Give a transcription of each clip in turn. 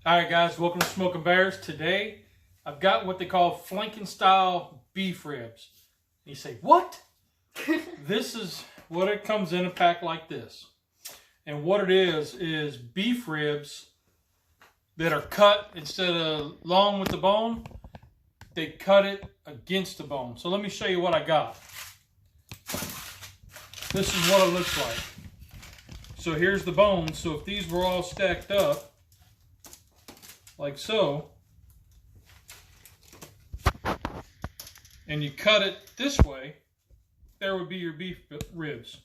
Alright guys, welcome to Smoking Bears. Today, I've got what they call Flanken style beef ribs. And you say, what? This is what it comes in a pack like this. And what it is beef ribs that are cut instead of long with the bone. They cut it against the bone. So let me show you what I got. This is what it looks like. So here's the bone. So if these were all stacked up, like so, and you cut it this way, there would be your beef ribs.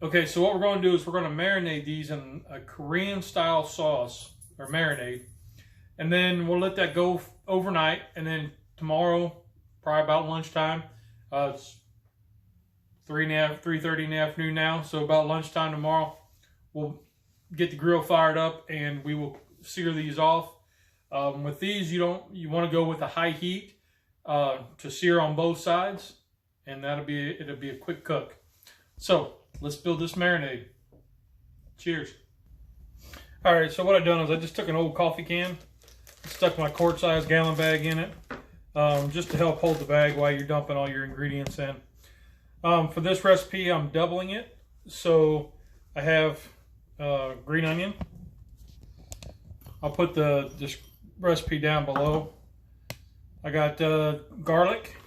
Okay, so what we're going to do is we're going to marinate these in a Korean style sauce, or marinade, and then we'll let that go overnight, and then tomorrow, probably about lunchtime, it's 3:30 in the afternoon now, so about lunchtime tomorrow, we'll get the grill fired up and we will sear these off. With these, you want to go with a high heat to sear on both sides, and it'll be a quick cook. So let's build this marinade. Cheers. All right, so what I've done is I just took an old coffee can, stuck my quart-sized gallon bag in it, just to help hold the bag while you're dumping all your ingredients in. For this recipe, I'm doubling it, so I have green onion. I'll put this recipe down below. I got garlic.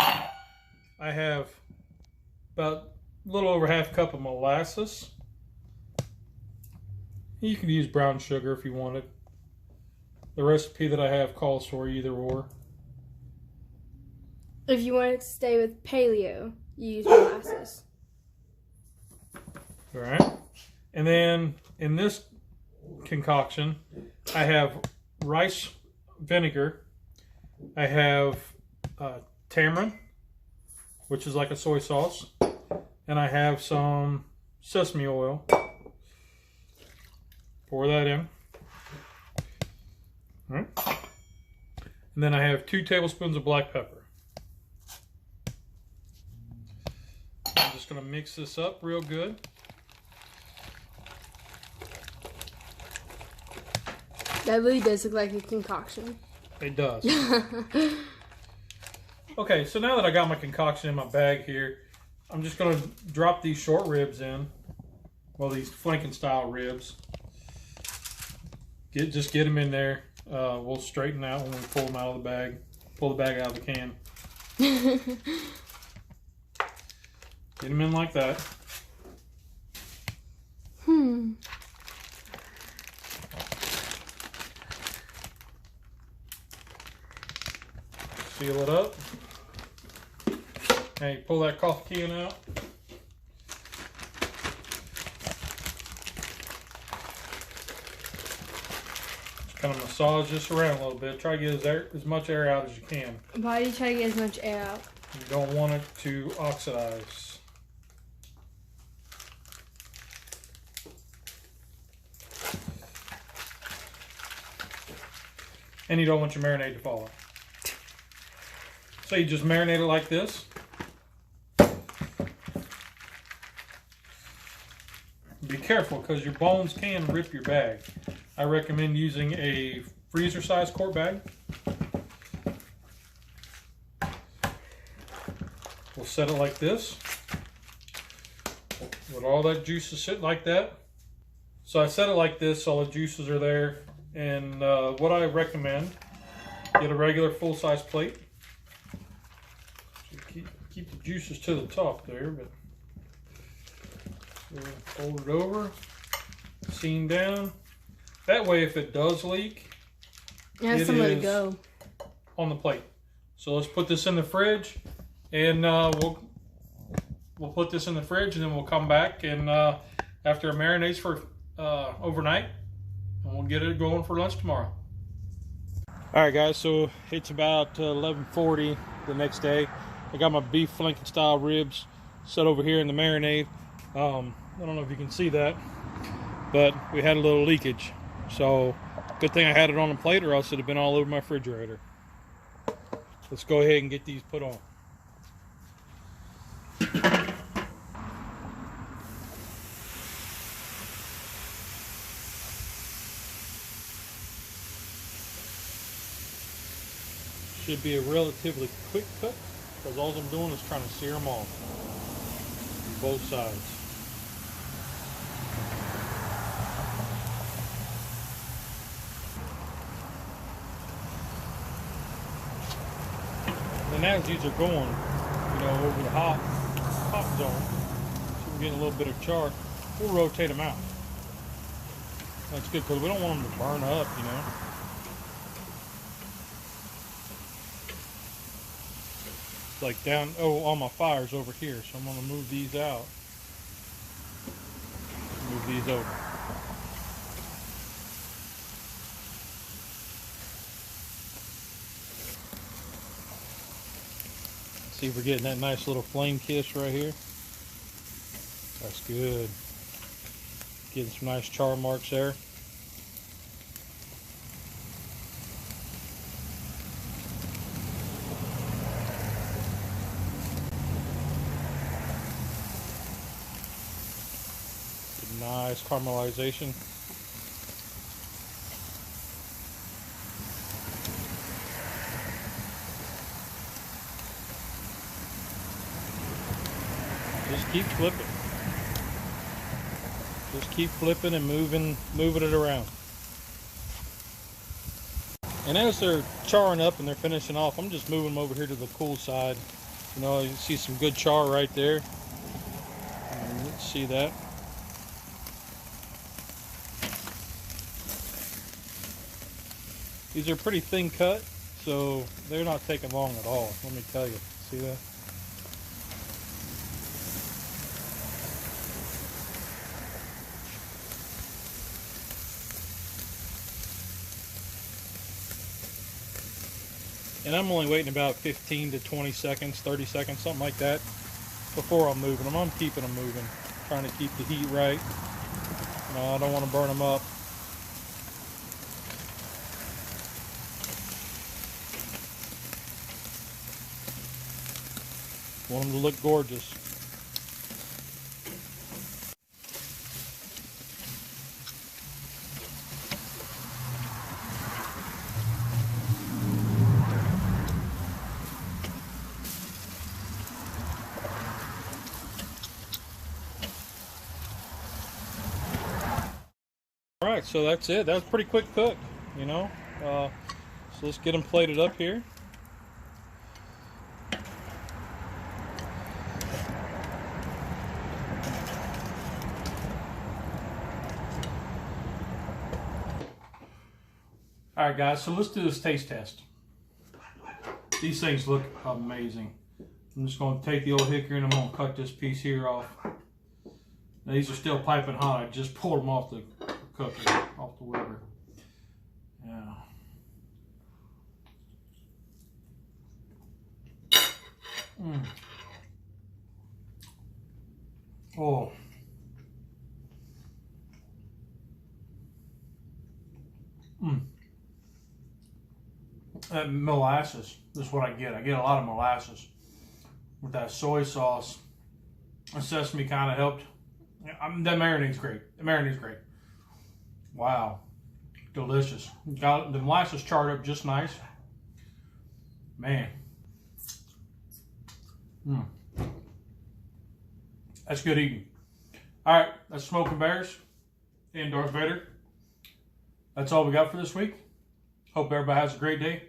I have about a little over half cup of molasses. You could use brown sugar if you wanted. The recipe that I have calls for either or. If you want it to stay with paleo, you use molasses. All right. And then in this concoction, I have rice vinegar. I have tamari, which is like a soy sauce. And I have some sesame oil. Pour that in. All right. And then I have 2 tablespoons of black pepper. I'm just going to mix this up real good. That really does look like a concoction. It does. Okay, so now that I got my concoction in my bag here, I'm just going to drop these short ribs in. Well, these Flanken style ribs. Just get them in there. We'll straighten out when we pull them out of the bag. Pull the bag out of the can. Get them in like that. Seal it up. Hey, pull that coffee can out. Just kind of massage this around a little bit. Try to get as much air out as you can. Why do you try to get as much air out? You don't want it to oxidize. And you don't want your marinade to fall off. So you just marinate it like this. Be careful because your bones can rip your bag. I recommend using a freezer size quart bag. We'll set it like this. Let all that juices sit like that. So I set it like this so all the juices are there. And what I recommend, get a regular full-size plate. Keep the juices to the top there, but so fold it over, seam down. That way, if it does leak, it has somewhere to go on the plate. So let's put this in the fridge, and we'll put this in the fridge, and then we'll come back and after it marinates for overnight, and we'll get it going for lunch tomorrow. All right, guys. So it's about 11:40 the next day. I got my beef Flanken style ribs set over here in the marinade. I don't know if you can see that, but we had a little leakage. So good thing I had it on a plate, or else it'd have been all over my refrigerator. Let's go ahead and get these put on. Should be a relatively quick cook because all I'm doing is trying to sear them off on both sides. And as these are going, you know, over the hot zone, so we're getting a little bit of char, we'll rotate them out. That's good because we don't want them to burn up, you know. Like down, oh, all my fire's over here, so I'm going to move these out. Move these over. See if we're getting that nice little flame kiss right here. That's good. Getting some nice char marks there. Good, nice caramelization. Just keep flipping. Just keep flipping and moving it around. And as they're charring up and they're finishing off, I'm just moving them over here to the cool side. You know, you see some good char right there. And let's see that. These are pretty thin cut, so they're not taking long at all. Let me tell you. See that? And I'm only waiting about 15 to 20 seconds, 30 seconds, something like that, before I'm moving them. I'm keeping them moving, trying to keep the heat right. You know, I don't want to burn them up. Want them to look gorgeous. Alright, so that's it. That was a pretty quick cook, you know. So let's get them plated up here. Alright guys, so let's do this taste test. These things look amazing. I'm just going to take the old hickory and I'm going to cut this piece here off. Now, these are still piping hot. I just pulled them off the cooker, off the Weber. Yeah. Oh. Molasses is what I get. I get a lot of molasses with that soy sauce. The sesame kind of helped. That marinade's great. The marinade's great. Wow, delicious. Got the molasses charred up just nice. Man, that's good eating. All right, that's Smoking Bears and Darth Vader. That's all we got for this week. Hope everybody has a great day.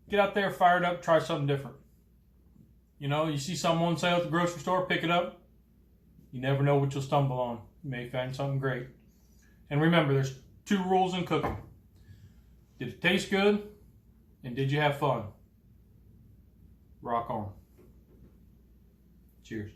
Get out there, fire it up, try something different. You know, you see someone sale at the grocery store, pick it up. You never know what you'll stumble on. You may find something great. And remember, there's 2 rules in cooking. Did it taste good? And did you have fun? Rock on. Cheers.